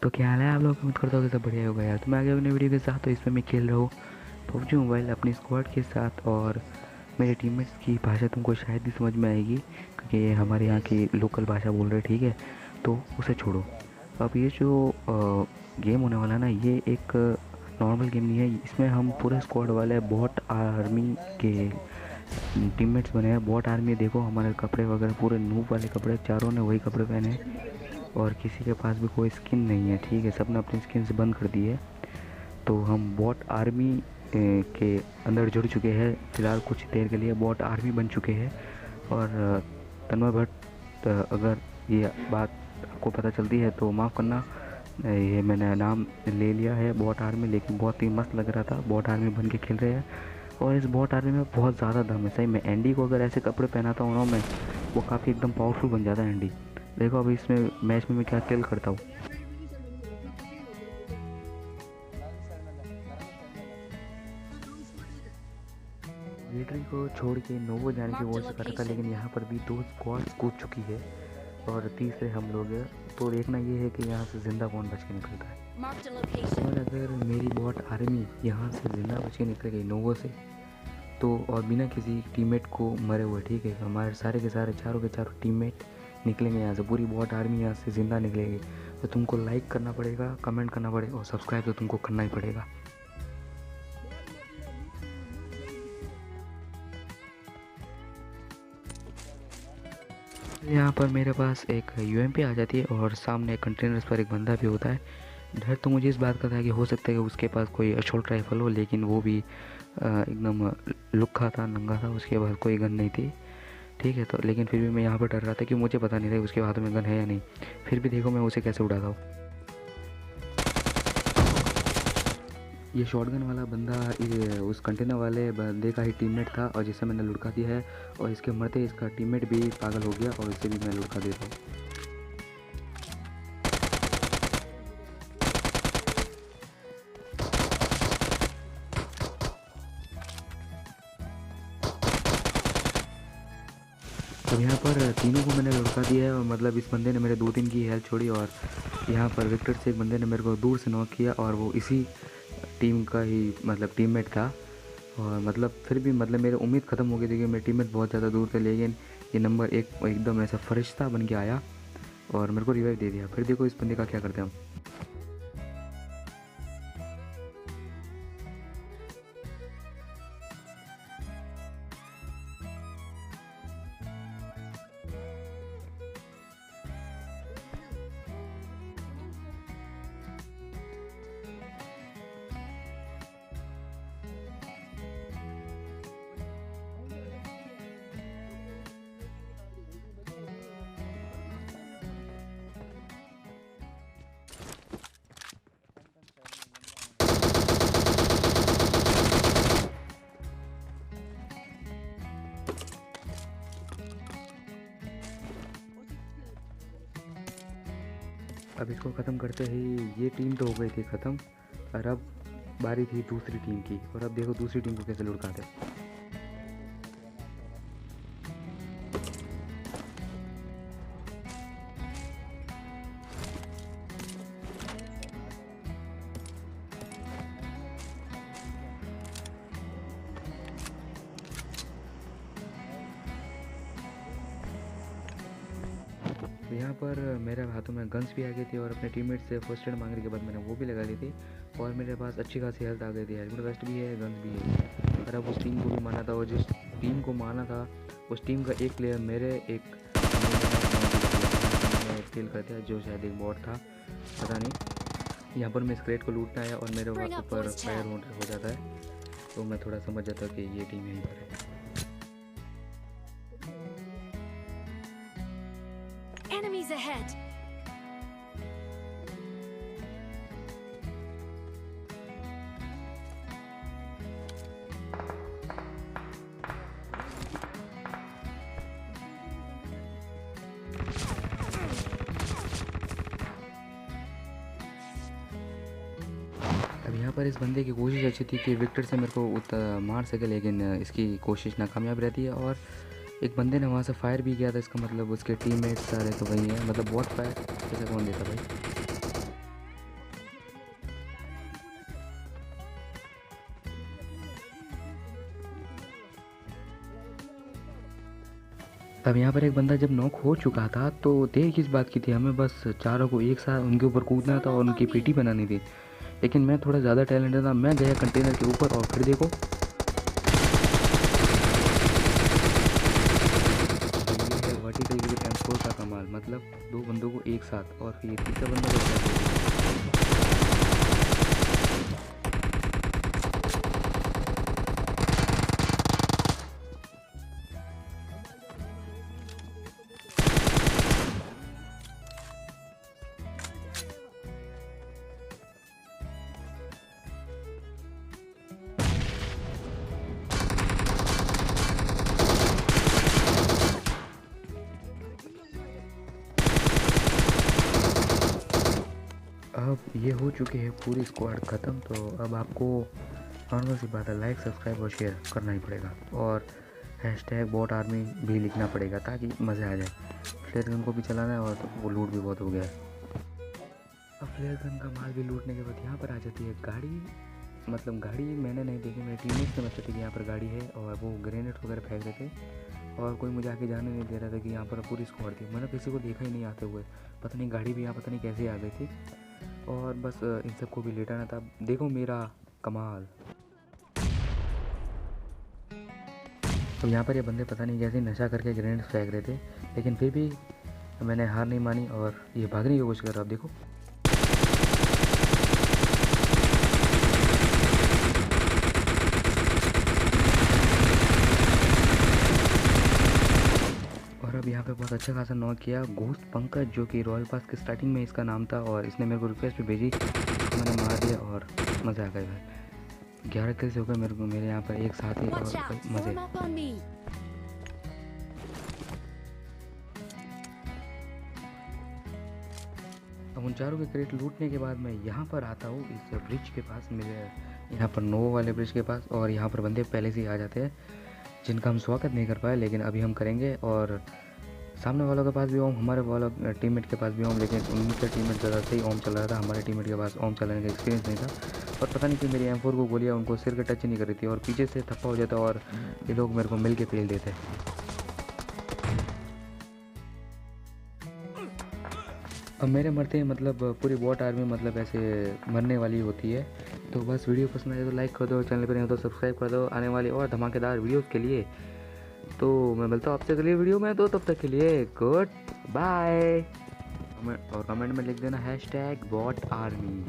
तो क्या हाल है आप लोग? उम्मीद करता हूँ कि सब बढ़िया होगा यार। तो मैं आगे अपने वीडियो के साथ, तो इसमें मैं खेल रहा हूँ पबजी मोबाइल अपनी स्क्वाड के साथ। और मेरे टीममेट्स की भाषा तुमको शायद ही समझ में आएगी, क्योंकि ये हमारे यहाँ की लोकल भाषा बोल रहे हैं, ठीक है? तो उसे छोड़ो। अब ये जो गेम होने वाला है ना, ये एक नॉर्मल गेम नहीं है। इसमें हम पूरे स्क्वाड वाले बॉट आर्मी के टीममेट्स बने हैं। बॉट आर्मी, देखो हमारे कपड़े वगैरह पूरे नूब वाले कपड़े, चारों ने वही कपड़े पहने हैं। और किसी के पास भी कोई स्किन नहीं है, ठीक है? सबने अपनी स्किन से बंद कर दी है। तो हम बॉट आर्मी के अंदर जुड़ चुके हैं। फ़िलहाल कुछ देर के लिए बॉट आर्मी बन चुके हैं। और तन्मय भट्ट, अगर ये बात आपको पता चलती है तो माफ़ करना। ये मैंने नाम ले लिया है बॉट आर्मी, लेकिन बहुत ही मस्त लग रहा था बॉट आर्मी बन के खेल रहे हैं। और इस बॉट आर्मी में बहुत ज़्यादा दम है सही में। एंडी को अगर ऐसे कपड़े पहनाता हूँ ना मैं, वो काफ़ी एकदम पावरफुल बन जाता है एंडी। देखो अभी इसमें मैच में मैं क्या किल करता हूँ। विक्ट्री को छोड़ के नोवो जाने की Marked a कोशिश कर रहा था, location. लेकिन यहाँ पर भी दो स्क्वाड्स कूद चुकी है और तीसरे हम लोग हैं। तो देखना ये है कि यहाँ से ज़िंदा कौन बच के निकलता है। Marked a location. और अगर मेरी बॉट आर्मी यहाँ से ज़िंदा बच के निकल गई नोवो से, तो और बिना किसी टीममेट को मरे हुए, ठीक है, हमारे सारे के सारे चारों के चारों टीममेट निकलेंगे यहाँ से, पूरी बॉट आर्मी यहाँ से ज़िंदा निकलेगी। तो तुमको लाइक करना पड़ेगा, कमेंट करना पड़ेगा और सब्सक्राइब तो तुमको करना ही पड़ेगा। यहाँ पर मेरे पास एक यूएमपी आ जाती है और सामने कंटेनर्स पर एक बंदा भी होता है। डर तो मुझे इस बात का था कि हो सकता है कि उसके पास कोई असॉल्ट राइफल हो, लेकिन वो भी एकदम लुक्खा था, नंगा था, उसके पास कोई गन नहीं थी, ठीक है? तो लेकिन फिर भी मैं यहाँ पर डर रहा था कि मुझे पता नहीं था कि उसके हाथ में गन है या नहीं। फिर भी देखो मैं उसे कैसे उड़ाता हूँ। ये शॉटगन वाला बंदा ये उस कंटेनर वाले बंदे का ही टीममेट था और जिसे मैंने लुढ़का दिया है। और इसके मरते इसका टीममेट भी पागल हो गया और इसे भी मैं लुढ़का देता हूँ। अब यहाँ पर तीनों को मैंने लुढ़का दिया है, और मतलब इस बंदे ने मेरे 2-3 की हेल्थ छोड़ी। और यहाँ पर विक्टर से एक बंदे ने मेरे को दूर से नॉक किया और वो इसी टीम का ही मतलब टीममेट था। और मतलब फिर भी मतलब मेरी उम्मीद ख़त्म हो गई थी कि मेरे टीममेट बहुत ज़्यादा दूर थे, लेकिन ये नंबर एक एकदम ऐसा फरिश्ता बन के आया और मेरे को रिवाइव दे दिया। फिर देखो इस बंदे का क्या करते हैं हम। अब इसको ख़त्म करते ही ये टीम तो हो गई थी ख़त्म, और अब बारी थी दूसरी टीम की। और अब देखो दूसरी टीम को कैसे लुढ़काते हैं। तो यहाँ पर मेरे हाथों में गन्स भी आ गई थी और अपने टीममेट से फर्स्ट एड मांगने के बाद मैंने वो भी लगा ली थी। और मेरे पास अच्छी खासी हेल्थ आ गई थी, हेलमेट वेस्ट भी है, गन्स भी है। और अब उस टीम को भी माना था, और जिस टीम को माना था उस टीम का एक प्लेयर मेरे एक किल कर दिया, जो शायद एक बॉट था, पता नहीं। यहाँ पर मैं स्क्रेट को लूटना है और मेरे Bring up ऊपर voice फायर chat. हो जाता है। तो मैं थोड़ा समझ जाता हूँ कि ये टीम यहीं पर है। Enemies ahead. अब यहाँ पर इस बंदे की कोशिश अच्छी थी कि विक्टर से मेरे को मार सके, लेकिन इसकी कोशिश नाकामयाब रहती है। और एक बंदे ने वहाँ से फायर भी किया था, इसका मतलब उसके टीममेट्स सारे तो वही हैं। मतलब बहुत फायर ऐसे कौन देता भाई। अब यहाँ पर एक बंदा जब नॉक हो चुका था तो देर किस बात की थी, हमें बस चारों को एक साथ उनके ऊपर कूदना था और उनकी पीटी बनानी थी। लेकिन मैं थोड़ा ज़्यादा टैलेंटेड था, मैं गया कंटेनर के ऊपर और फिर देखो ये है वर्टिकल विकेट M4 का कमाल, मतलब दो बंदों को एक साथ और फिर तीसरा बंदा को बचा दिया। अब ये हो चुके हैं पूरी स्क्वाड ख़त्म, तो अब आपको नॉर्मल सी बात है, लाइक सब्सक्राइब और शेयर करना ही पड़ेगा और हैशटैग बॉट आर्मी भी लिखना पड़ेगा ताकि मज़ा आ जाए। फ्लेयर गन को भी चलाना है और तो वो लूट भी बहुत हो गया है। अब फ्लेयर गन का माल भी लूटने के बाद यहाँ पर आ जाती है गाड़ी, मतलब गाड़ी मैंने नहीं देखी, मेरे टीममेट्स ने बताया कि यहाँ पर गाड़ी है और वो ग्रेनेड वगैरह फेंक रहे थे और कोई मुझे आगे जाने नहीं दे रहा था कि यहाँ पर पूरी स्क्वाड थी। मैंने किसी को देखा ही नहीं आते हुए, पता नहीं गाड़ी भी यहाँ पता नहीं कैसे आ गई थी और बस इन सबको भी लेटाना था। देखो मेरा कमाल। तो यहाँ पर ये बंदे पता नहीं कैसे नशा करके ग्रेनेड फेंक रहे थे, लेकिन फिर भी मैंने हार नहीं मानी और ये भागने की कोशिश कर रहा। आप देखो और अब यहाँ पे बहुत अच्छा खासा नॉक किया घोस्ट पंकज, जो कि रॉयल पास के स्टार्टिंग में इसका नाम था और इसने मेरे को रिक्वेस्ट भी भेजी, तो मैंने मार दिया और मज़ा आ गया भाई। 11 किल्स हो गए मेरे को, मेरे यहाँ पर एक साथ ही Watch और out! मज़े। Form up on me! अब उन चारों के क्रेट लूटने के बाद मैं यहाँ पर आता हूँ इस ब्रिज के पास, मेरे यहाँ पर नोवो वाले ब्रिज के पास, और यहाँ पर बंदे पहले से ही आ जाते हैं जिनका हम स्वागत नहीं कर पाए, लेकिन अभी हम करेंगे। और सामने वालों के पास भी ओम, हमारे वालों टीममेट के पास भी ओम, लेकिन उनका टीममेट ज़्यादा सही ओम चल रहा था, हमारे टीममेट के पास ओम चलाने का एक्सपीरियंस नहीं था। और पता नहीं कि मेरी M4 को गोलियाँ उनको सिर के टच नहीं कर रही थी और पीछे से थप्पा हो जाता और ये लोग मेरे को मिल के पेल देते। अब मेरे मरते हैं मतलब पूरी बॉट आर्मी मतलब ऐसे मरने वाली होती है। तो बस वीडियो पसंद आए तो लाइक कर दो, चैनल पर नहीं हो तो सब्सक्राइब कर दो आने वाली और धमाकेदार वीडियोस के लिए। तो मैं मिलता हूँ आपसे अगली वीडियो में, तो तब तक के लिए गुड बाय। और कमेंट में लिख देना हैशटैग बॉट आर्मी।